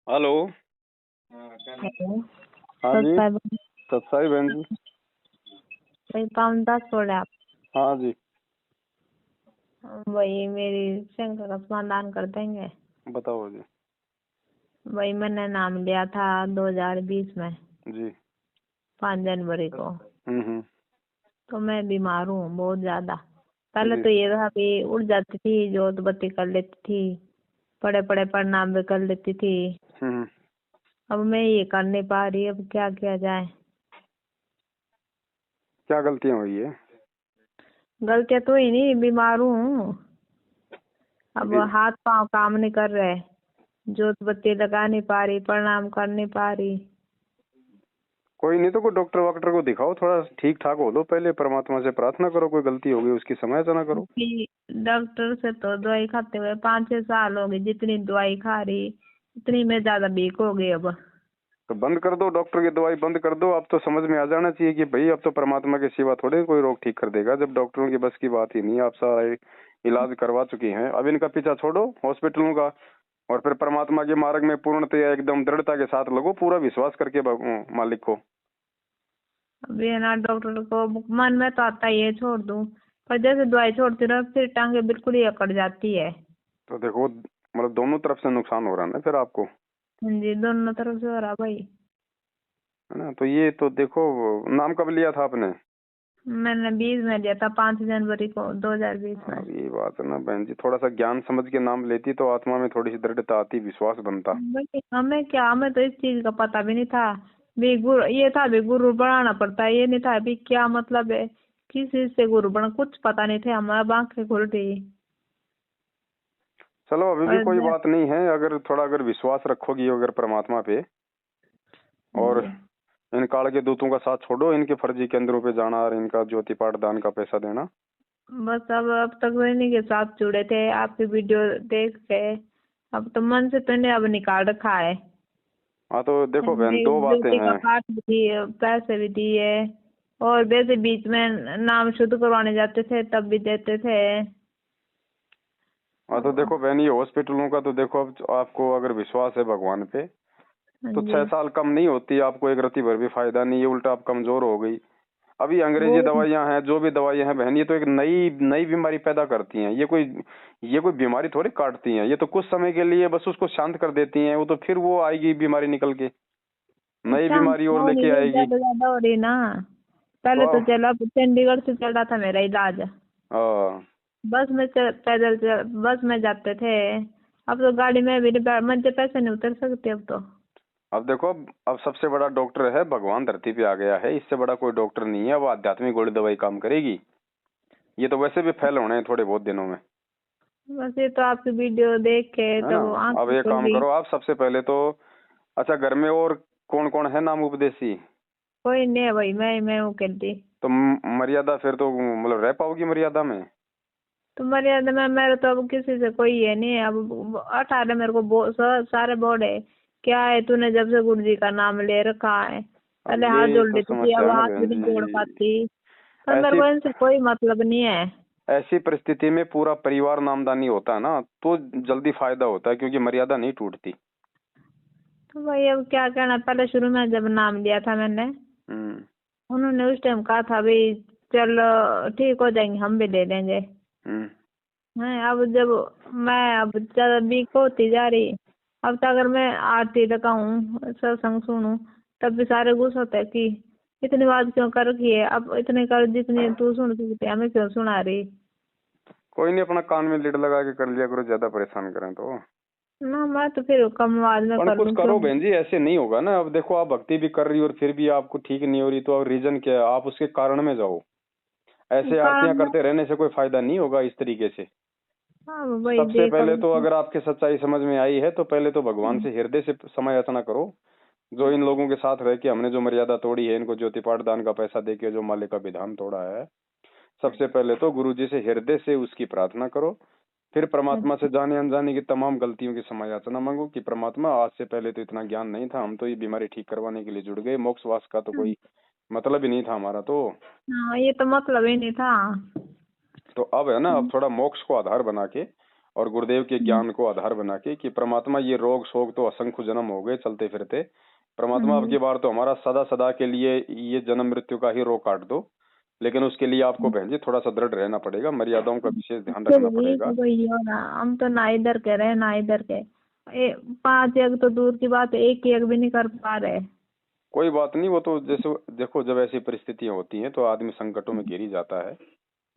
Hello. Hello. हाँ जी, सत्साई बहन जी। वही 5-10 बोले आप। हाँ जी, वही मेरी शंका का समाधान कर देंगे। बताओ जी। वही मैंने नाम लिया था 2020 में जी। 5 जनवरी को। हम्म। तो मैं बीमार हूँ बहुत ज्यादा। पहले जी। तो ये था कि उठ जाती थी, जोत बत्ती कर लेती थी, बड़े बड़े प्रणाम भी कर लेती थी। हम्म। अब मैं ये कर नहीं पा रही, अब क्या किया जाए। क्या गलतियाँ हुई है? गलतियां तो ही नहीं, बीमार हूँ। अब बी- हाथ पांव काम नहीं कर रहे, जोत बत्ती लगा नहीं पा रही, प्रणाम कर नहीं पा रही। कोई नहीं तो कोई डॉक्टर वॉक्टर को दिखाओ, थोड़ा ठीक ठाक हो लो, पहले परमात्मा से प्रार्थना करो, कोई गलती होगी उसकी समालोचना करो। कि डॉक्टर से तो दवाई खाते हुए 5-6 साल हो गए, जितनी दवाई खा रही उतनी में ज्यादा वीक हो गई। अब तो बंद कर दो, डॉक्टर की दवाई बंद कर दो। अब तो समझ में आ जाना चाहिए कि भाई अब तो परमात्मा के सिवा थोड़े कोई रोग ठीक कर देगा, जब डॉक्टरों की बस की बात ही नहीं। आप सारा इलाज करवा चुकी हैं, अब इनका पीछा छोड़ो हॉस्पिटलों का, और फिर परमात्मा के मार्ग में पूर्णतया एकदम दृढ़ता के साथ लगो, पूरा विश्वास करके मालिक को। अब ये ना डॉक्टर को मन में तो आता ही है छोड़ दूं, पर जैसे दवाई छोड़ती रहो फिर टांगे बिल्कुल ही अकड़ जाती है। तो देखो, मतलब दोनों तरफ से नुकसान हो रहा है ना फिर आपको, हाँ जी, दोनों तरफ से हो रहा भाई। है ना। तो ये तो देखो, नाम कब लिया था आपने? मैंने 20 में लिया था, 5 जनवरी को 2020 में। अब ये बात है ना बहन जी, थोड़ा सा ज्ञान समझ के नाम लेती तो आत्मा में थोड़ी सी दृढ़ता आती, विश्वास बनता। भाई हमें क्या, हमें तो इस चीज का पता भी नहीं था। भी गुरु ये था, भी गुरु बनाना पड़ता है, ये नहीं था भी क्या मतलब है किस चीज से गुरु बना, कुछ पता नहीं थे। हमारा आंखें खुल रही। चलो अभी भी और कोई बात नहीं है, अगर थोड़ा अगर विश्वास रखोगी अगर परमात्मा पे, और जी, इन काल के दूतों का साथ छोड़ो, इनके फर्जी केंद्रों पे जाना और इनका ज्योति पाठ दान का पैसा देना। बस अब तक तो इन्हीं के साथ जुड़े थे, आपकी वीडियो देख के। अब तो मन से तो इन्हें अब निकाल रखा है। हाँ तो देखो बहन, दो बातें ड्यूटी का हैं। पाठ भी दिए, पैसे भी दिए, और वैसे बीच में नाम शुद्ध करवाने जाते थे तब भी देते थे। हाँ तो देखो बहन, ये हॉस्पिटलों का तो देखो, अब आपको अगर विश्वास है भगवान पे हाँ तो जी। 6 साल कम नहीं होती, आपको एक रत्ती भर भी फायदा नहीं है, उल्टा आप कमजोर हो गई। अभी वो अंग्रेजी दवाइयां हैं, जो भी दवाइयां हैं बहन, ये तो एक नई नई बीमारी पैदा करती हैं। ये कोई बीमारी थोड़ी काटती हैं, ये तो कुछ समय के लिए बस उसको शांत कर देती हैं, वो तो फिर वो आएगी बीमारी निकल के, नई शाम बीमारी और हो लेके रही है, आएगी। ज्यादा ज्यादा हो रही ना। तो पहले तो चला, चंडीगढ़ से चल रहा था मेरा इलाज। हाँ, बस में जाते थे। अब तो गाड़ी में भी नहीं मंचे पैसे नहीं उतर सकते अब तो। अब देखो, अब सबसे बड़ा डॉक्टर है भगवान, धरती पे आ गया है, इससे बड़ा कोई डॉक्टर नहीं है। अब आध्यात्मिक गोली दवाई काम करेगी, ये तो वैसे भी फैल होने हैं थोड़े बहुत दिनों में, बस ये तो आपकी वीडियो देख के है ना। तो अब आंखें ये खुल काम गई। करो आप सबसे पहले तो। अच्छा, घर में और कौन कौन है नाम उपदेशी? कोई नहीं है भाई, मैं हूँ कहती। तो मर्यादा फिर तो मतलब रह पाओगी मर्यादा में? तो मर्यादा में मेरे तो अब किसी से कोई ये नहीं है। अब 18 मेरे को सारे बोर्ड है। क्या है, तूने जब से गुरु जी का नाम ले रखा है, अब पहले हाथ ये जोड़ तो लेती थी, समस्या अब है ना हाथ भी बहन नहीं जोड़ जी। पाती। पर मेरे ऐसी को इनसे कोई मतलब नहीं है। ऐसी परिस्थिति में पूरा परिवार नामदानी होता है ना, तो जल्दी फायदा होता है, क्योंकि मर्यादा नहीं टूटती। तो भाई अब क्या कहना, पहले शुरू में जब नाम लिया था मैंने, हम्म। उन्होंने उस टाइम कहा था भाई चलो ठीक हो जाएंगे, हम भी ले लेंगे। हम्म। है अब जब मैं अब ज्यादा वीक होती जा रही, अब तो अगर मैं आरती लगाऊं, सत्संग सुनूं, तब भी सारे गुस्सा होते हैं कि इतनी बात क्यों कर रखी है, अब इतने कर जितनी तू सुन सकती है, हमें क्यों सुना रही। कोई नहीं, अपना कान में लीड लगा के कर लिया करो, ज्यादा परेशान करें तो। ना मैं तो फिर कम आवाज में पर कर कुछ लूं क्यों। करो बहन जी, ऐसे नहीं होगा ना। अब देखो, आप भक्ति भी कर रही हो और फिर भी आपको ठीक नहीं हो रही, तो अब रीजन क्या है? आप उसके कारण में जाओ। ऐसे आरतियां काम में। करते रहने से कोई फायदा नहीं होगा इस तरीके से। हाँ वही सबसे देख पहले अब। तो अगर आपके सच्चाई समझ में आई है, तो पहले तो भगवान से हृदय से समय याचना करो। जो इन लोगों के साथ रह के हमने जो मर्यादा तोड़ी है, इनको ज्योति पाठ दान का पैसा देके जो मालिक का विधान तोड़ा है, सबसे पहले तो गुरु जी से हृदय से उसकी प्रार्थना करो। फिर परमात्मा से जाने अनजाने की तमाम गलतियों की क्षमा याचना मांगो कि परमात्मा, आज से पहले तो इतना ज्ञान नहीं था, हम तो ये बीमारी ठीक करवाने के लिए जुड़ गए, मोक्ष वास का तो कोई मतलब ही नहीं था हमारा तो। हाँ ये तो मतलब ही नहीं था। तो अब है ना, अब थोड़ा मोक्ष को आधार बना के और गुरुदेव के ज्ञान को आधार बना के कि परमात्मा ये रोग शोक तो असंख्य जन्म हो गए चलते फिरते, परमात्मा अब की बार तो हमारा सदा सदा के लिए ये जन्म मृत्यु का ही रोग काट दो, लेकिन उसके लिए आपको बहन जी थोड़ा सा दृढ़ रहना पड़ेगा, मर्यादाओं का विशेष ध्यान रखना पड़ेगा। हम तो ना इधर के रहे ना इधर के, 5 यज्ञ तो दूर की बात है, 1 यज्ञ भी नहीं कर पा रहे। कोई बात नहीं, वो तो जैसे देखो जब ऐसी परिस्थितियां होती हैं तो आदमी संकटों में घिर ही जाता है,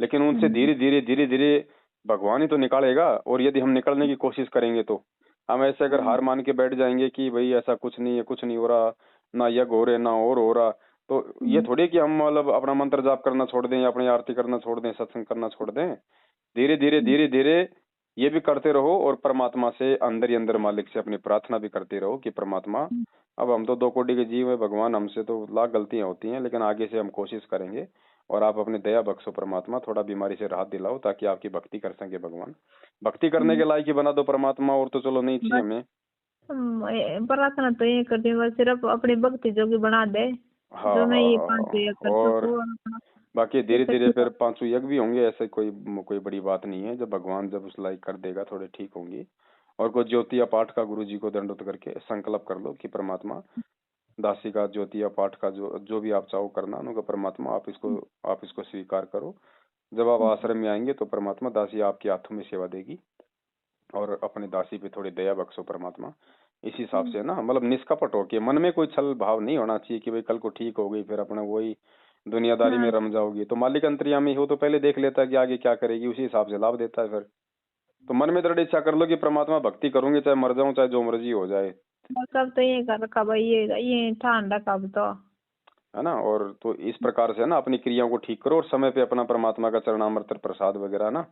लेकिन उनसे धीरे धीरे भगवान ही तो निकालेगा। और यदि हम निकलने की कोशिश करेंगे तो हम ऐसे अगर हार मान के बैठ जाएंगे कि भाई ऐसा कुछ नहीं है, कुछ नहीं हो रहा, ना यज्ञ हो रहे ना और हो रहा, तो ये थोड़ी कि हम मतलब अपना मंत्र जाप करना छोड़ दें या अपनी आरती करना छोड़ दें, सत्संग करना छोड़ दें। धीरे धीरे ये भी करते रहो और परमात्मा से अंदर ही अंदर मालिक से अपनी प्रार्थना भी करते रहो कि परमात्मा अब हम तो 2 कोटि के जीव है भगवान, हमसे तो लाख गलतियां होती हैं, लेकिन आगे से हम कोशिश करेंगे और आप अपनी दया बख्शो परमात्मा, थोड़ा बीमारी से राहत दिलाओ ताकि आपकी भक्ति कर सके भगवान, भक्ति करने के लायक ही बना दो परमात्मा, और तो चलो नहीं चाहिए हमें। प्रार्थना तो ये करती हूँ बस, सिर्फ अपनी भक्ति जोगी बना दे, हाँ जो मैं ये हाँ 5 यज्ञ कर और सकूँ। बाकी धीरे धीरे फिर 5 यज्ञ भी होंगे, ऐसे कोई बड़ी बात नहीं है, जब भगवान जब उस लायक कर देगा थोड़े ठीक होंगे। और कोई ज्योतिया पाठ का गुरु जी को दंडोत करके संकल्प कर लो कि परमात्मा दासी का ज्योतिया पाठ का जो भी आप चाहो करना, उनका परमात्मा आप इसको स्वीकार करो। जब आप आश्रम में आएंगे तो परमात्मा दासी आपके हाथों में सेवा देगी और अपनी दासी पे थोड़ी दया बख्शो परमात्मा। इस हिसाब से ना मतलब निष्कपट हो के, मन में कोई छल भाव नहीं होना चाहिए कि भाई कल को ठीक हो गई फिर अपना वही दुनियादारी में रम जाओगी। तो मालिक अंतर्यामी हो तो पहले देख लेता है कि आगे क्या करेगी, उसी हिसाब से लाभ देता है। फिर तो मन में दृढ़ इच्छा कर लो कि परमात्मा भक्ति करूंगी, चाहे मर जाऊं चाहे जो मर्जी हो जाए। कब तो ये कर रखा भाई, ये ठान रखा अब तो, है ना। और तो इस प्रकार से ना अपनी क्रियाओं को ठीक करो और समय पे अपना परमात्मा का चरणामृत प्रसाद वगैरह ना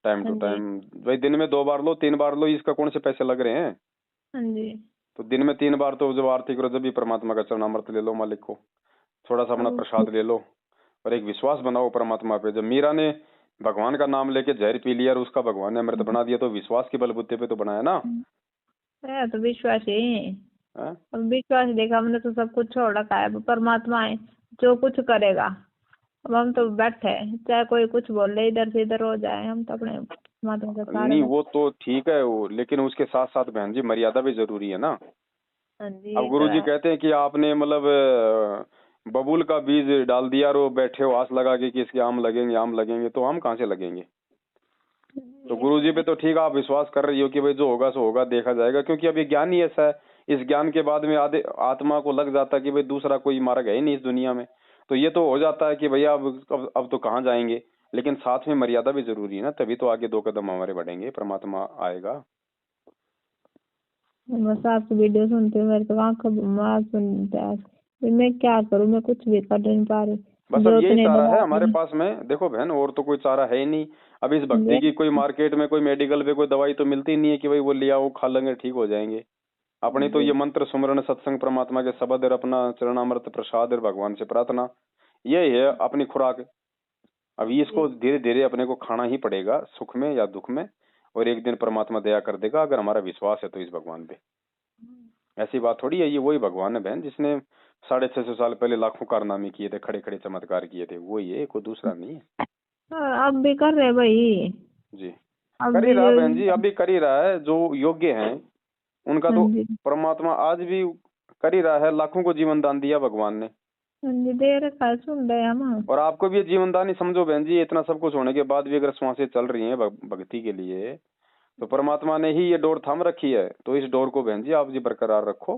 टाइम टू टाइम, भाई दिन में 2 बार लो 3 बार लो, इसका कौन से पैसे लग रहे हैं। हाँ जी। तो दिन में 3 बार तो जब आरती करो जब भी परमात्मा का चरणामृत ले लो, मालिक को थोड़ा सा अपना प्रसाद ले लो और एक विश्वास बनाओ परमात्मा पे। जब मीरा ने भगवान का नाम लेके जहर पी लिया और उसका भगवान ने अमृत बना दिया, तो विश्वास के बलबूते पे तो बनाया ना। है तो विश्वास ही, अब विश्वास देखा हमने तो सब कुछ छोड़ रखा है, अब परमात्मा है जो कुछ करेगा। अब हम तो बैठे, चाहे कोई कुछ बोल ले इधर से इधर हो जाए, हम तो अपने परमात्मा का सहारा। नहीं वो तो ठीक है वो, लेकिन उसके साथ साथ बहन जी मर्यादा भी जरूरी है ना। हाँ जी। अब गुरु जी कहते हैं कि आपने मतलब बबूल का बीज डाल दिया और वो बैठे हो आस लगा के कि इसके आम लगेंगे, तो आम कहाँ से लगेंगे। तो गुरु जी पे तो ठीक आप विश्वास कर रही हो कि भाई जो होगा सो होगा, देखा जाएगा, क्योंकि अभी ज्ञान ही ऐसा है। इस ज्ञान के बाद में आधे आत्मा को लग जाता है कि भाई दूसरा कोई मार्ग है ही नहीं इस दुनिया में, तो ये तो हो जाता है कि भैया अब तो कहाँ जाएंगे। लेकिन साथ में मर्यादा भी जरूरी है ना, तभी तो आगे 2 कदम हमारे बढ़ेंगे, परमात्मा आएगा। बस आपकी वीडियो सुनते हुए मेरे तो आँख सुनते हैं, मैं क्या करूँ, मैं कुछ भी कर नहीं पा रही। बस अब यही चारा है हमारे पास में, देखो बहन और तो कोई चारा है ही नहीं। अब इस भक्ति की कोई मार्केट में कोई मेडिकल पे कोई दवाई तो मिलती नहीं है कि भाई वो लिया वो खा लेंगे ठीक हो जाएंगे। अपनी तो ये मंत्र सुमरण सत्संग परमात्मा के शब्द और अपना चरणामृत प्रसाद और भगवान से प्रार्थना, यही है अपनी खुराक। अब इसको धीरे धीरे अपने को खाना ही पड़ेगा, सुख में या दुख में, और एक दिन परमात्मा दया कर देगा अगर हमारा विश्वास है तो इस भगवान पे। ऐसी बात थोड़ी है, ये वही भगवान है बहन जिसने 650 साल पहले लाखों कारनामे किए थे, खड़े खड़े चमत्कार किए थे, वही है, कोई दूसरा नहीं है। अब भी कर रहे भाई जी कर ही रहा बहन जी, अभी कर ही रहा है। जो योग्य हैं उनका तो परमात्मा आज भी कर ही रहा है। लाखों को जीवन दान दिया भगवान ने, दे रखा है, सुन रहे हम। और आपको भी ये जीवन दान ही समझो बहन जी। इतना सब कुछ होने के बाद भी अगर श्वासें चल रही हैं भक्ति के लिए, तो परमात्मा ने ही ये डोर थाम रखी है। तो इस डोर को बहन जी आप जी बरकरार रखो,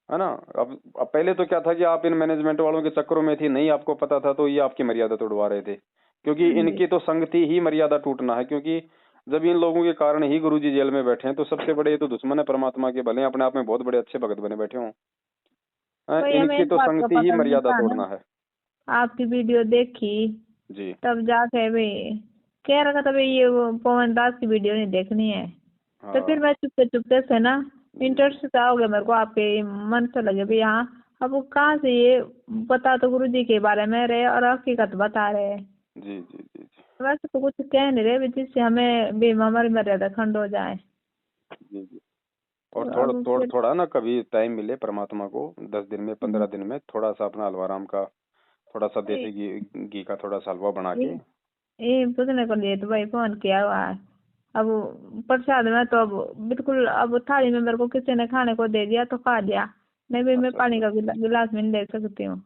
है ना। अब पहले तो क्या था कि आप इन मैनेजमेंट वालों के चक्करों में थी, नहीं आपको पता था तो ये आपकी मर्यादा तोड़वा रहे थे, क्योंकि इनकी तो संगति ही मर्यादा टूटना है। क्योंकि जब इन लोगों के कारण ही गुरुजी जेल में बैठे हैं, तो सबसे बड़े ये तो दुश्मन है परमात्मा के, भले अपने आप में बहुत बड़े अच्छे भगत बने बैठे हों, इनकी तो संगति ही मर्यादा तोड़ना है। आपकी वीडियो देखी जी तब जाके भाई कह रखा था भाई ये वो पवन दास की वीडियो नहीं देखनी है। तो फिर मैं चुपके से ना इंटरेस्ट आ गया मेरे को, आपके मन से लगे भाई हाँ अब वो कहाँ से ये बता तो गुरु जी के बारे में रहे और हकीकत बता रहे। जी जी जी जी वैसे तो कुछ कह नहीं रहे जिससे हमें भी हमारी मर्यादा खंड हो जाए। जी जी और थोड़ा ना कभी टाइम मिले परमात्मा को 10 दिन में 15 दिन में, थोड़ा सा अपना हलवाराम का थोड़ा सा देसी घी का थोड़ा सा हलवा बना के ये पूछने को लिए तो भाई फोन किया हुआ है। अब प्रसाद में तो अब बिल्कुल, अब थाली में मेरे को किसी ने खाने को दे दिया तो खा लिया, नहीं भाई मैं अच्छा पानी अच्छा का गिलास में नहीं ले सकती हूँ।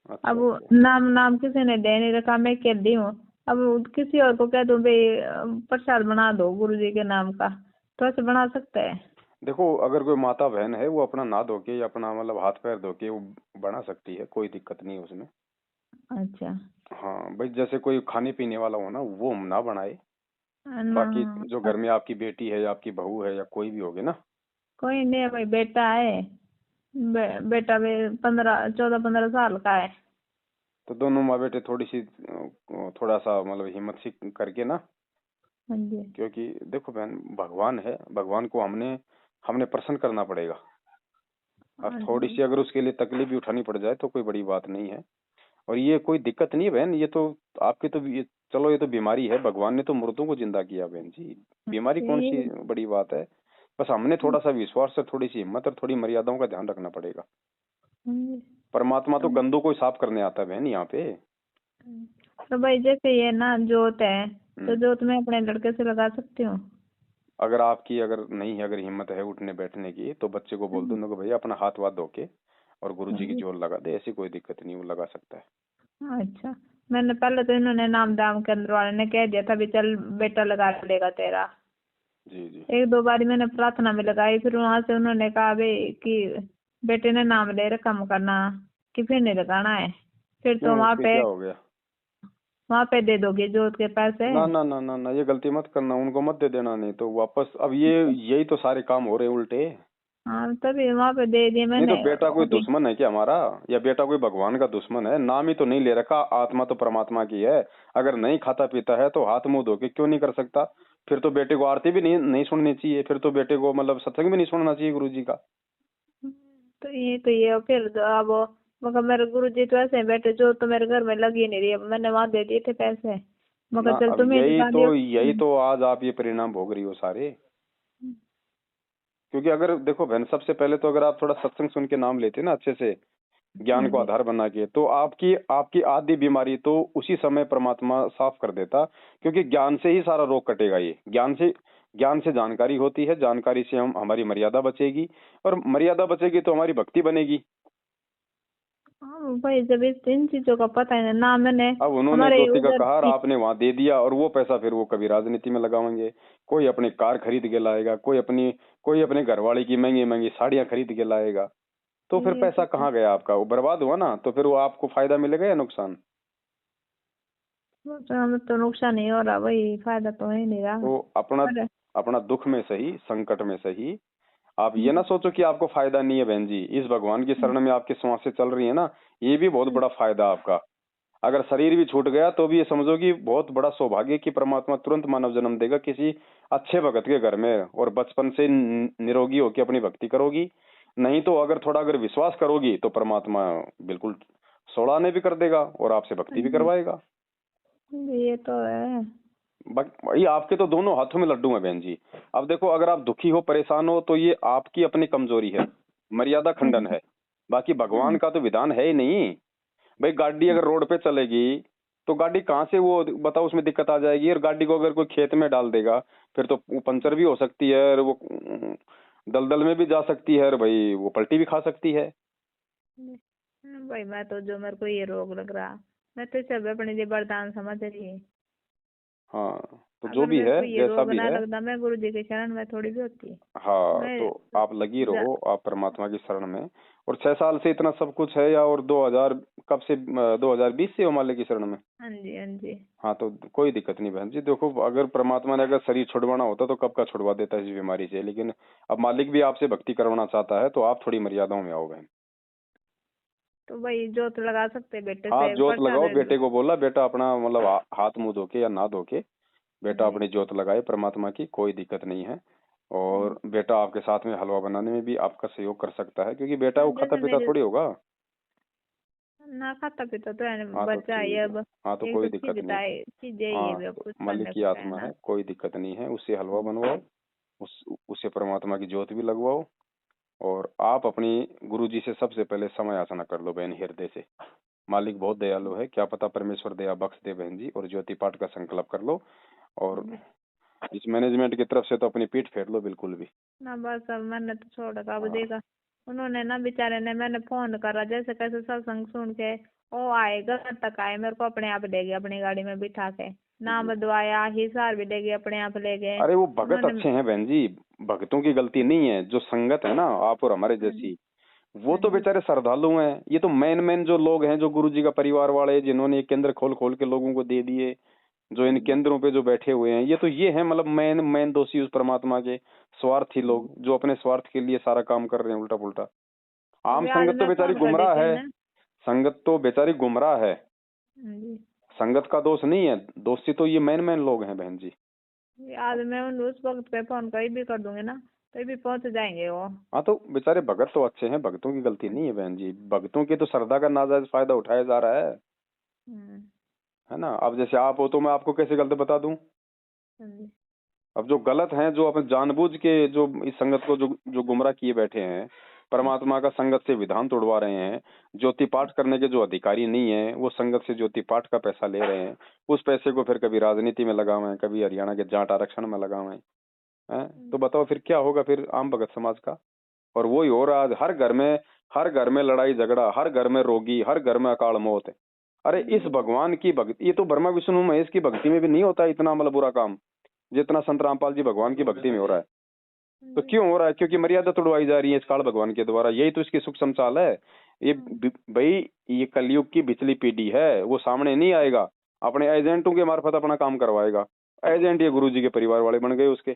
अच्छा अब अच्छा। नाम नाम किसी ने दे नहीं रखा, मैं अकेली हूँ। अब किसी और को कह दूं भाई प्रसाद बना दो गुरु जी के नाम का, तो ऐसे बना सकते हैं? देखो अगर कोई माता बहन है वो अपना नहा धो के या अपना मतलब हाथ पैर धो के वो बना सकती है, कोई दिक्कत नहीं है उसमें। अच्छा। हाँ भाई, जैसे कोई खाने पीने वाला हो ना वो ना बनाए। ना। बाकी जो घर में आपकी बेटी है या आपकी बहू है या कोई भी होगे ना। कोई नहीं है भाई, बेटा है। बेटा भी 14-15 साल का है। तो दोनों माँ बेटे थोड़ी सी थोड़ा सा मतलब हिम्मत सी करके ना। हाँ जी। क्योंकि देखो बहन, भगवान है, भगवान को हमने हमने प्रसन्न करना पड़ेगा। अब हाँ थोड़ी जी। सी अगर उसके लिए तकलीफ भी उठानी पड़ जाए तो कोई बड़ी बात नहीं है। और ये कोई दिक्कत नहीं है बहन, ये तो आपके तो ये, चलो ये तो बीमारी है, भगवान ने तो मुर्दों को जिंदा किया बहन जी। बीमारी कौन सी ये। बड़ी बात है। बस हमने थोड़ा सा विश्वास और थोड़ी सी हिम्मत और थोड़ी मर्यादाओं का ध्यान रखना पड़ेगा। हाँ जी। परमात्मा तो तो गंदों को ही साफ करने आता है बहन यहाँ पे। तो भाई जैसे ये ना जोत है, तो हम्म। जोत मैं अपने लड़के से लगा सकती हूँ? अगर आपकी अगर नहीं है, अगर हिम्मत है उठने बैठने की, तो बच्चे को बोल दो ना कि भैया अपना हाथ वाथ धो के और गुरु हाँ जी की जी। जोत लगा दे, ऐसी कोई दिक्कत नहीं, वो लगा सकता है। अच्छा। मैंने पहले तो इन्होंने नाम दाम केंद्र वाले ने कह दिया था भी चल बेटा लगा लेगा तेरा। जी जी। एक दो बारी मैंने प्रार्थना में लगाई, फिर वहां से उन्होंने कहा भाई कि बेटे ने नाम ले रखा करना, कि फिर नहीं लगाना है। फिर तो क्यों, उसके क्या हो गया? वहां पे दे दोगे जोत के पैसे? ना ना ना ना ना, ये गलती मत करना, उनको मत दे देना, नहीं तो वापस अब ये यही तो सारे काम हो रहे हैं उल्टे। हाँ तभी वहां पे दे दिए नहीं तो मैंने बेटा कोई अभी। दुश्मन है क्या हमारा? या बेटा कोई भगवान का दुश्मन है? नाम ही तो नहीं ले रखा, आत्मा तो परमात्मा की है। अगर नहीं खाता पीता है तो हाथ मुंह धो के क्यों नहीं कर सकता? फिर तो बेटे को आरती भी नहीं सुननी चाहिए, फिर तो बेटे को मतलब सत्संग भी नहीं सुनना चाहिए गुरु जी का। तो ये फिर तो अब मगर मेरे गुरुजी तो ऐसे बैठे, जो तो मेरे घर में लग ही नहीं रही है, मैंने वहां दे दिए थे पैसे, मगर ना चल अब तुम्हें यही लगा तो दियो। यही तो आज आप ये परिणाम भोग रही हो सारे। क्योंकि अगर देखो बहन, सबसे पहले तो अगर आप थोड़ा सत्संग सुन के नाम लेते ना अच्छे से, हाँ ज्ञान को जी। आधार बना के, तो आपकी आपकी आदि बीमारी तो उसी समय परमात्मा साफ कर देता। क्योंकि ज्ञान से ही सारा रोग कटेगा। ये ज्ञान से जानकारी होती है, जानकारी से हम हमारी मर्यादा बचेगी, और मर्यादा बचेगी तो हमारी भक्ति बनेगी। हाँ भाई, जब इन चीजों का पता है ना मैंने। अब उन्होंने हमारे ज्योति का उधर कहा, आपने वहां दे दिया, और वो पैसा फिर वो कभी राजनीति में लगाएंगे, कोई अपनी कार खरीद के लाएगा, कोई अपने घरवाली की महंगी महंगी साड़ियां खरीद के लाएगा। तो फिर ये पैसा कहाँ गया आपका? वो बर्बाद हुआ ना। तो फिर वो आपको फायदा मिलेगा या नुकसान? तो हमें तो नुकसान ही हो रहा भाई, फायदा तो है नहीं रहा। तो अपना पर अपना दुख में सही, संकट में सही, आप ये ना सोचो कि आपको फायदा नहीं है बहन जी। इस भगवान की शरण में आपकी सांसें चल रही है ना, ये भी बहुत बड़ा फायदा है आपका। अगर शरीर भी छूट गया तो भी ये समझो कि बहुत बड़ा सौभाग्य कि परमात्मा तुरंत मानव जन्म देगा किसी अच्छे भगत के घर में, और बचपन से निरोगी होकर अपनी भक्ति करोगी। नहीं तो अगर थोड़ा अगर विश्वास करोगी तो परमात्मा बिल्कुल सोड़ाने भी कर देगा और आपसे भक्ति भी करवाएगा। ये तो है। भाई आपके तो दोनों हाथों में लड्डू हैं बहन जी। अब देखो, अगर आप दुखी हो, परेशान हो, तो ये आपकी अपनी कमजोरी है, मर्यादा खंडन है। बाकी भगवान का तो विधान है ही नहीं। भाई गाड़ी अगर रोड पे चलेगी तो गाड़ी कहाँ से वो बताओ, उसमें दिक्कत आ जाएगी। और गाड़ी को अगर कोई खेत में डाल देगा फिर तो वो पंचर भी हो सकती है, और वो दलदल में भी जा सकती है, और भाई वो पलटी भी खा सकती है। भाई मैं तो, जो मेरे को ये रोग लग रहा, मैं तो सब अपने लिए वरदान समझ रही। हाँ, तो जो अगर भी मेरे है को ये जैसा रोग भी ना है, लगता, मैं गुरु जी के शरण में थोड़ी भी होती। हाँ, मैं तो आप लगी जा, रहो, आप परमात्मा की शरण में। और 6 साल से इतना सब कुछ है, या और 2000 कब से 2020 से हो मालिक की शरण में? हाँ जी हाँ जी। हाँ, तो कोई दिक्कत नहीं बहन जी। देखो अगर परमात्मा ने अगर शरीर छुड़वाना होता तो कब का छुड़वा देता इस बीमारी से। लेकिन अब मालिक भी आपसे भक्ति करवाना चाहता है, तो आप थोड़ी मर्यादाओं में आओ बहन। तो भाई जोत लगा सकते बेटे हाँ, से जोत प्रसाद? लगाओ। बेटे को बोला, बेटा अपना मतलब हाथ मुंह धो के या ना धो के बेटा जी। अपनी जोत लगाए परमात्मा की, कोई दिक्कत नहीं है। और बेटा आपके साथ में हलवा बनाने में भी आपका सहयोग कर सकता है, क्योंकि बेटा वो खाता जैसे पीता मेरे थोड़ी होगा। ना खाता पीता तो है हाँ तो बच्चा है ठीक है। अब। हाँ तो एक कोई तो दिक्कत नहीं। चीज है ये हाँ भी, अब तो कुछ मालिक करने की को क्या है आत्मा है, ना। कोई दिक्कत नहीं है। उससे हलवा बनवाओ, उसे परमात्मा की ज्योत भी लगवाओ। और आप अपनी गुरु जी से सबसे पहले समय याचना कर लो बहन, हृदय से। मालिक बहुत दयालु है, क्या पता परमेश्वर दया बख्श दे बहन जी। और ज्योति पाठ का संकल्प कर लो। और इस मैनेजमेंट की तरफ से तो अपनी पीठ फेर लो बिल्कुल भी। ना बस अब मैंने तो छोड़ रखा। अब देखा उन्होंने ना बेचारे ने, मैंने फोन करा जैसे कैसे सत्संग सुन के वो आए, घर तक आए, मेरे को अपने आप ले गए अपनी गाड़ी में बिठा के, नाम दवाया, हिसार भी ले गए, अपने आप ले गए। अरे वो भगत उन्होंने अच्छे हैं बहन जी, भगतों की गलती नहीं है। जो संगत है ना आप और हमारे जैसी, वो तो बेचारे श्रद्धालु हैं। ये तो मेन जो लोग हैं, जो गुरु जी का परिवार वाले, जिन्होंने ये केंद्र खोल खोल के लोगों को दे दिए, जो इन केंद्रों पे जो बैठे हुए हैं, ये हैं मतलब मेन दोषी उस परमात्मा के। स्वार्थी लोग जो अपने स्वार्थ के लिए सारा काम कर रहे हैं उल्टा पुल्टा। आम अभी आज संगत तो मैं बेचारी फोन कर गुमराह देती हूँ है, ना। संगत तो बेचारी गुमराह है। जी। संगत का दोष नहीं है, दोषी तो ये मेन लोग हैं बहन जी। आज मैं उस वक्त पे फोन कहीं भी कर दूंगी ना, तो भी पहुंच जाएंगे वो। हाँ तो बेचारे भगत तो अच्छे हैं, भगतों की गलती नहीं है बहन जी। भगतों की तो श्रद्धा का नाजायज फायदा उठाया जा रहा है ना। अब जैसे आप हो तो मैं आपको कैसे गलत बता दूं। जी। अब जो गलत हैं, जो अपने जानबूझ के जो इस संगत को जो गुमराह किए बैठे हैं, परमात्मा का संगत से विधान तोड़वा रहे हैं, ज्योति पाठ करने के जो अधिकारी नहीं है वो संगत से ज्योति पाठ का पैसा ले रहे हैं। उस पैसे को फिर कभी राजनीति में लगावें, कभी हरियाणा के जाट आरक्षण में लगावें, हैं तो बताओ फिर क्या होगा फिर आम भगत समाज का। और वही हो रहा है हर घर में लड़ाई झगड़ा, हर घर में रोगी, हर घर में अकाल मौत है। अरे इस भगवान की भक्ति, ये तो ब्रह्मा विष्णु महेश की भक्ति में भी नहीं होता इतना मतलब बुरा काम, जितना संत रामपाल जी भगवान की भक्ति में हो रहा है। तो क्यों हो रहा है? क्योंकि मर्यादा तोड़वाई जा रही है इस काल भगवान के द्वारा। यही तो इसकी सूक्ष्म चाल है। ये भाई ये कलयुग की बिचली पीढ़ी है, वो सामने नहीं आएगा, अपने एजेंटों के मार्फत अपना काम करवाएगा। एजेंट ये गुरु जी के परिवार वाले बन गए उसके।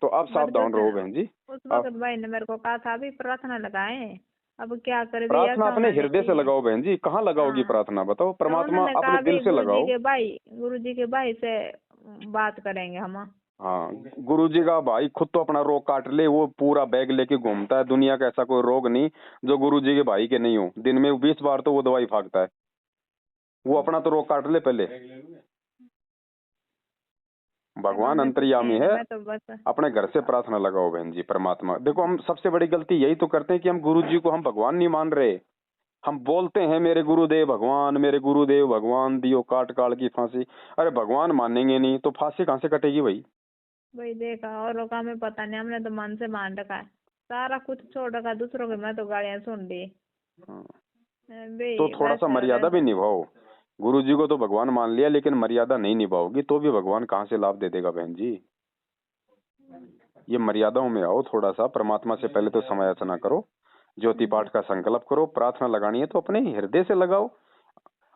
तो आप सावधान रहो बहन जी। उस वक्त भाई ने मेरे को कहा था अभी प्रार्थना लगाएं, अब क्या करे भैया, प्रार्थना अपने हृदय से लगाओ बहन जी। कहाँ लगाओगी प्रार्थना बताओ? तो परमात्मा उन्होंने अपने कहा दिल भाई से लगाओ। गुरु जी के भाई से बात करेंगे हम। हाँ, गुरु जी का भाई खुद तो अपना रोग काट ले, वो पूरा बैग लेके घूमता है। दुनिया का ऐसा कोई रोग नहीं जो गुरु जी के भाई के नहीं हो। दिन में 20 बार तो वो दवाई फाकता है। वो अपना तो रोग काट ले पहले। भगवान अंतर्यामी है। तो बस अपने घर से प्रार्थना लगाओ बहन जी। परमात्मा देखो, हम सबसे बड़ी गलती यही तो करते हैं कि हम गुरु जी को हम भगवान नहीं मान रहे। हम बोलते हैं मेरे गुरुदेव भगवान, मेरे गुरुदेव भगवान, दियो काट काल की फांसी। अरे भगवान मानेंगे नहीं तो फांसी कहाँ से कटेगी भाई? भाई देखा और का हमें पता नहीं, हमने तो मन से मान रखा है, सारा कुछ छोड़ रखा दूसरों के। मैं तो गालियां सुन ली। तो थोड़ा सा मर्यादा भी निभाओ। गुरु जी को तो भगवान मान लिया, लेकिन मर्यादा नहीं निभाओगी तो भी भगवान कहाँ से लाभ दे देगा बहन जी। ये मर्यादाओं में आओ थोड़ा सा। परमात्मा से पहले तो समय याचना करो, ज्योति पाठ का संकल्प करो। प्रार्थना लगानी है तो अपने हृदय से लगाओ।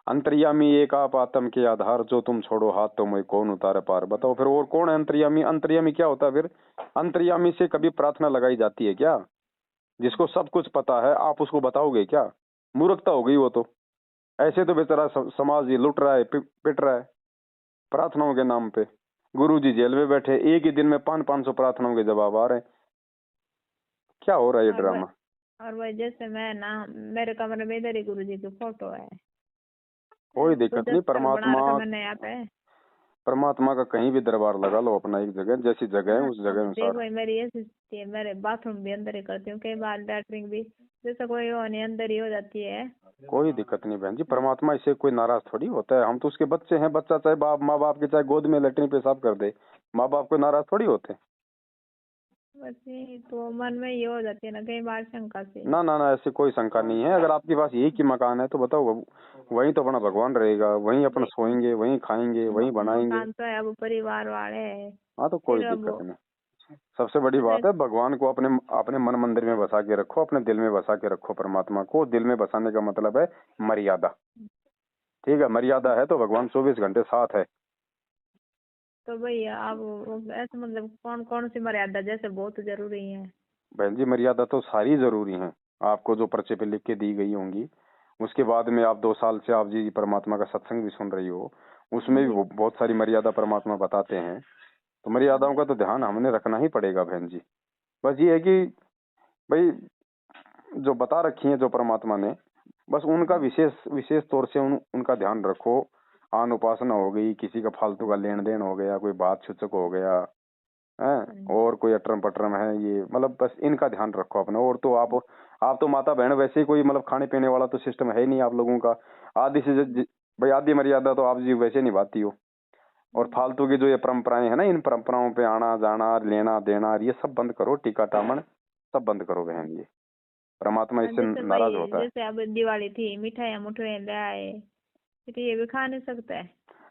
अंतर्यामी एक आप आत्म के आधार, जो तुम छोड़ो हाथ तो मैं कौन उतारे पार। बताओ फिर और कौन है अंतर्यामी? अंतर्यामी क्या होता है फिर? अंतर्यामी से कभी प्रार्थना लगाई जाती है क्या? जिसको सब कुछ पता है आप उसको बताओगे क्या? मूर्खता हो गई वो तो। ऐसे तो बेचारा समाज ये लुट रहा है, पिट रहा है प्रार्थनाओं के नाम पे। गुरु जी जेल में बैठे, एक ही दिन में 500-500 प्रार्थनाओं के जवाब आ रहे हैं। क्या हो रहा है ये ड्रामा? और भाई जैसे मैं ना, मेरे कमरे में इधर ही गुरु जी की फोटो है। कोई दिक्कत नहीं। परमात्मा का कहीं भी दरबार लगा लो अपना, एक जगह जैसी जगह है उस जगह अनुसार। देखो मेरी ऐसी स्थिति है, मेरे बाथरूम भी अंदर ही करती हूँ, कई बार लैटरिन भी जैसे कोई हो नहीं अंदर ही हो जाती है। कोई दिक्कत नहीं बहन जी। परमात्मा इससे कोई नाराज थोड़ी होता है। हम तो उसके बच्चे हैं। बच्चा चाहे माँ बाप के चाहे गोद में लेटरिन पेशाब कर दे, माँ बाप कोई नाराज थोड़ी होते। बस यही तो मन में ये हो जाती है ना कई बार शंका से। ना ना ना, ऐसी कोई शंका नहीं है। अगर आपके पास यही की मकान है तो बताओ, वहीं तो अपना भगवान रहेगा, वहीं अपन सोएंगे, वहीं खाएंगे, वहीं बनाएंगे। मकान तो है, अब परिवार वाले। हाँ तो कोई दिक्कत नहीं। सबसे बड़ी बात है भगवान को अपने अपने मन मंदिर में बसा के रखो, अपने दिल में बसा के रखो। परमात्मा को दिल में बसाने का मतलब है मर्यादा। ठीक है, मर्यादा है तो भगवान 24 घंटे साथ है। तो भैया अब ऐसे मतलब कौन कौन सी मर्यादा जैसे बहुत जरूरी है? बहन जी मर्यादा तो सारी जरूरी है। आपको जो पर्चे पे लिख के दी गई होंगी, उसके बाद में आप 2 साल से आप जी परमात्मा का सत्संग भी सुन रही हो, उसमें भी बहुत सारी मर्यादा परमात्मा बताते हैं। तो मर्यादाओं का तो ध्यान हमने रखना ही पड़ेगा बहन जी। बस ये है कि भाई जो बता रखी है जो परमात्मा ने, बस उनका विशेष तौर से उनका ध्यान रखो। आन उपासना हो गई, किसी का फालतू का लेन देन हो गया, कोई बात सूचक हो गया है, और कोई अटरम पटरम है, ये मतलब बस इनका ध्यान रखो अपना। और तो आप तो माता बहन वैसे ही कोई मतलब खाने पीने वाला तो सिस्टम है ही नहीं आप लोगों का। आदि से भाई आदि मर्यादा तो आप जी वैसे निभाती हो। और फालतू की जो ये परंपराएं है ना, इन परंपराओं पे आना जाना लेना देना ये सब बंद करो, टीका टामन सब बंद करो बहन। ये परमात्मा इससे जैसे नाराज भाई होता है। जैसे अब दिवाली थी, मिठाइयाँ मुठियाँ ले आए, फिर ये भी खा नहीं सकता है।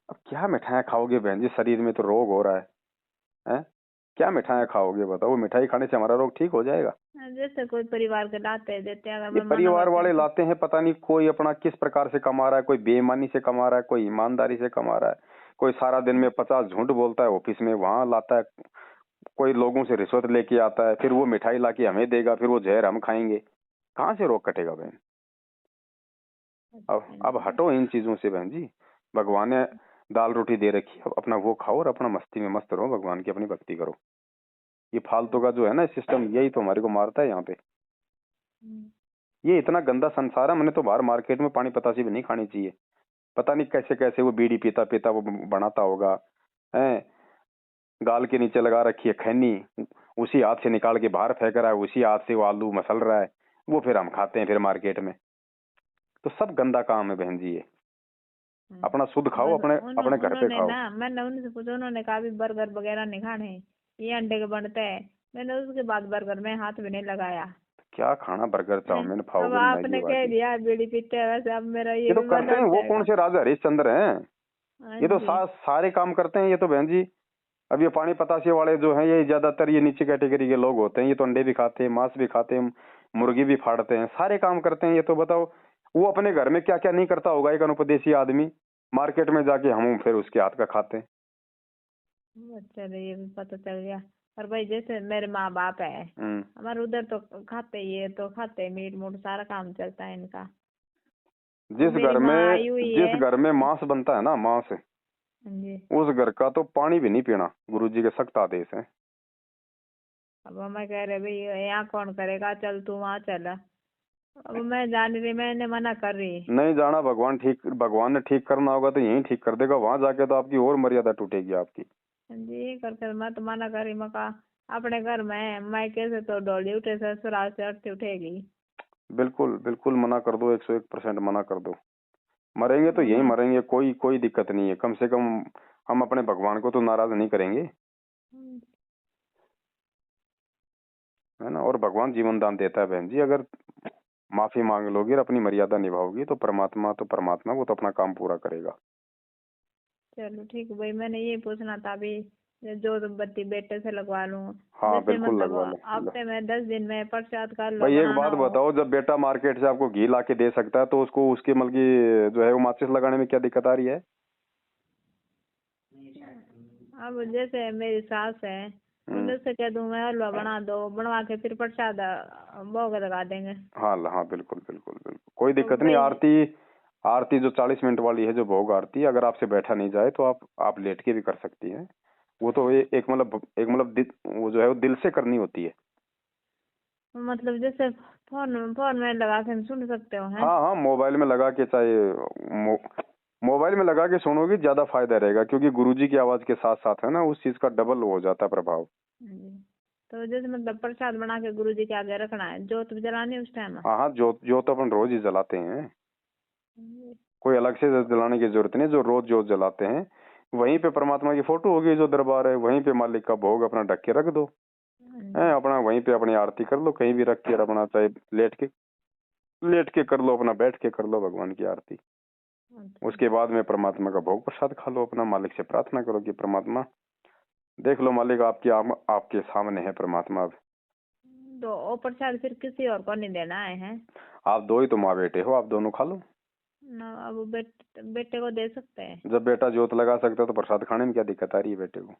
अब क्या मिठाइयाँ खाओगे बहन जी, शरीर में तो रोग हो रहा है? क्या मिठाइयाँ खाओगे बताओ? वो मिठाई खाने से हमारा रोग ठीक हो जाएगा? जैसे कोई परिवार के लाते देते हैं, अगर ये मैं मना परिवार करती वाले हूँ तो। लाते हैं, पता नहीं कोई अपना किस प्रकार से कमा रहा है, कोई बेईमानी से कमा रहा है, कोई ईमानदारी से कमा रहा है, कोई सारा दिन में 50 झूठ बोलता है ऑफिस में, वहां लाता है, कोई लोगों से रिश्वत लेके आता है, फिर वो मिठाई लाके हमें देगा, फिर वो जहर हम खाएंगे। कहाँ से रोग कटेगा बहन? अब हटो इन चीजों से बहन जी। भगवान ने दाल रोटी दे रखी है, अब अपना वो खाओ और अपना मस्ती में मस्त रहो, भगवान की अपनी भक्ति करो। ये फालतू का जो है ना सिस्टम, यही तो हमारे को मारता है यहाँ पे। ये इतना गंदा संसार है, मैंने तो बाहर मार्केट में पानी पतासी भी नहीं खानी चाहिए। पता नहीं कैसे कैसे वो बीड़ी पीता पीता वो बनाता होगा, है गाल के नीचे लगा रखी है खैनी, उसी हाथ से निकाल के बाहर फेंक रहा है, उसी हाथ से वो आलू मसल रहा है, वो फिर हम खाते हैं फिर मार्केट में। तो सब गंदा काम है बहन जी ये। अपना शुद्ध खाओ, अपने अपने घर पे उन्होंने खाओ। ना, मैंने उनसे पूछा, उन्होंने कहा भी बर्गर वगैरह नहीं खाने, ये अंडे के बनते हैं। मैंने उसके बाद बर्गर में हाथ भी नहीं लगाया। क्या खाना बर्गर चाउमीन अब खाओगे, मैगी आपने कह वागी? दिया बीड़ी पीते हैं, वैसे अब मेरा ये ये तो भी बंद करते हो हैं, वो कौन जाएगा। से राजा हरिश्चंद्र हैं? हाँ ये तो जी। सारे काम करते हैं ये तो बहन जी। अब ये पानी पतासे वाले जो हैं, ये ज्यादातर ये नीचे कैटेगरी के लोग होते हैं। ये तो अंडे भी खाते हैं, मांस भी खाते हैं, मुर्गी भी फाड़ते हैं, सारे काम करते हैं। ये तो बताओ वो अपने घर में क्या क्या नहीं करता होगा एक अनुपदेशी आदमी, मार्केट में जाके हम फिर उसके हाथ का खाते हैं। अच्छा, ये भी पता चल गया। और भाई जैसे मेरे माँ बाप है, हमारे उधर तो खाते, ये तो खाते मीट मूट, सारा काम चलता है इनका। जिस मेरी घर माँ में आई हुई जिस है। घर में मांस बनता है ना, मांस, हाँ जी। उस घर का तो पानी भी नहीं पीना, गुरुजी के सख्त आदेश है। अब मैं कह रहे भाई यहाँ कौन करेगा, चल तू वहाँ चल। अब मैं जान रही, मैंने मना कर रही। नहीं जाना, भगवान ने ठीक करना होगा तो यहीं ठीक कर देगा, वहां जाके तो आपकी और मर्यादा टूटेगी आपकी। हाँ जी, कर मैं तो मना कर रही। मैं कहा अपने घर में मायके से तो डोली उठे, ससुराल से अर्थी उठेगी। बिल्कुल बिल्कुल मना कर दो, 101% मना कर दो। मरेंगे तो अब यहीं मैं मरेंगे, कोई कोई दिक्कत नहीं है। कम से कम हम अपने भगवान को तो नाराज नहीं करेंगे, है ना? और भगवान जीवन दान देता है बहन जी। अगर माफी मांग लोगी और अपनी मर्यादा निभाओगी तो परमात्मा वो तो अपना काम पूरा करेगा। चलो ठीक है भाई, मैंने ये पूछना था अभी, जो बत्ती बेटे से लगवा लूं। हाँ जैसे बिल्कुल मतलब लगवा लो। हफ्ते में 10 दिन में प्रसाद का लो भाई एक बनाना बात हो। बताओ, जब बेटा मार्केट से आपको घी ला के दे सकता है तो उसको उसकी मतलब की जो है वो माचिस लगाने में क्या दिक्कत आ रही है? अब जैसे मेरी सास है, उनसे कह दूं मैं हलवा बना दो, बनवा के फिर प्रसाद भोग लगा देंगे। हाँ हाँ बिल्कुल बिल्कुल बिल्कुल, कोई तो दिक्कत नहीं। भाई आरती आरती जो 40 मिनट वाली है, जो भोग आरती, अगर आपसे बैठा नहीं जाए तो आप लेट के भी कर सकती हैं। वो तो एक मतलब वो जो है वो दिल से करनी होती है। मतलब जैसे फोन फोन में लगा के सुन सकते हो हैं। हाँ हाँ, मोबाइल में लगा के चाहे मोबाइल में लगा के सुनोगी ज्यादा फायदा रहेगा, क्योंकि गुरुजी की आवाज के साथ साथ है ना उस चीज का डबल हो जाता है प्रभाव। जी। तो जैसे मतलब प्रसाद बना के गुरु जी के आगे रखना है, जोत भी जलानी है उस टाइम। हाँ हाँ, जो तो अपन रोज ही जलाते हैं, कोई अलग से जलाने की जरूरत नहीं। जो रोज जोत जलाते हैं वहीं पे परमात्मा की फोटो होगी, जो दरबार है वहीं पे मालिक का भोग अपना ढक के रख दो, है अपना वहीं पे अपनी आरती कर लो, कहीं भी रख के, और अपना चाहे लेट के कर लो, अपना बैठ के कर लो भगवान की आरती। उसके बाद में परमात्मा का भोग प्रसाद खा लो, अपना मालिक से प्रार्थना करो कि परमात्मा देख लो, मालिक आपके सामने है परमात्मा। अब तो वो प्रसाद फिर किसी और को नहीं देना है? आप दो ही तो माँ बेटे हो, आप दोनों खा लो। ना, अब बेटे को दे सकते हैं। जब बेटा जोत लगा सकता है तो प्रसाद खाने में क्या दिक्कत आ रही है बेटे को?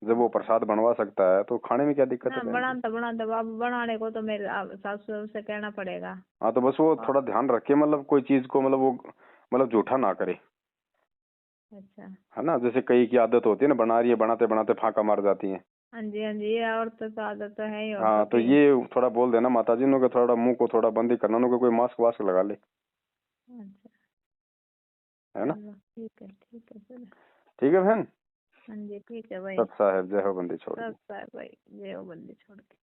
जब वो प्रसाद बनवा सकता है तो खाने में क्या दिक्कत है ना, बहन जी? बनाता अब बनाने को तो मेरे सासू से कहना पड़ेगा। हाँ तो बस वो थोड़ा ध्यान रखे, मतलब कोई चीज को मतलब वो मतलब झूठा ना करे, अच्छा। है ना? जैसे कई की आदत होती है ना, बना रही है, बनाते बनाते फांका मार जाती है। हाँ जी, हाँ जी, ये औरत तो आदत तो है ही हाँ औरतों तो की। ये थोड़ा बोल देना माता जी ने, थोड़ा मुंह को थोड़ा बंद ही करना, उनको कोई मास्क वास्क लगा ले, अच्छा। है ना? चलो ठीक है चलो। ठीक है बहन। हाँ जी ठीक है भाई। सत साहेब जय हो बंदी छोड़ सब के। भाई, जय हो बंदी छोड़ के।